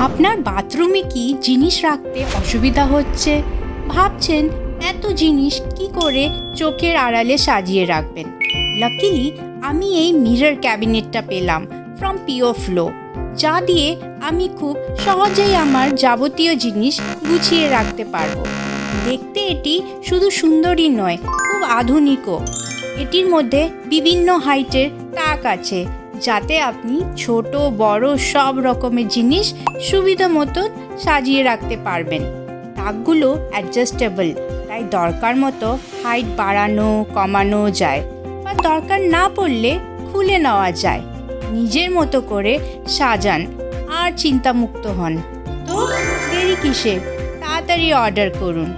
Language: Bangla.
আপনার বাথরুমে কি জিনিস রাখতে অসুবিধা হচ্ছে? ভাবছেন এত জিনিস কি করে চোখের আড়ালে সাজিয়ে রাখবেন? লাকিলি আমি এই মিরর ক্যাবিনেটটা পেলাম ফ্রম পিও ফ্লো, যা দিয়ে আমি খুব সহজেই আমার যাবতীয় জিনিস গুছিয়ে রাখতে পারবো। দেখতে এটি শুধু সুন্দরই নয়, খুব আধুনিকও। এটির মধ্যে বিভিন্ন হাইটের তাক আছে, যাতে আপনি ছোট বড় সব রকমের জিনিস সুবিধা মতো সাজিয়ে রাখতে পারবেন। তাকগুলো অ্যাডজাস্টেবল, তাই দরকার মতো হাইট বাড়ানো কমানো যায়, বা দরকার না পড়লে খুলে নেওয়া যায়। নিজের মতো করে সাজান আর চিন্তামুক্ত হন। তো দেরি কিসে? তাড়াতাড়ি অর্ডার করুন।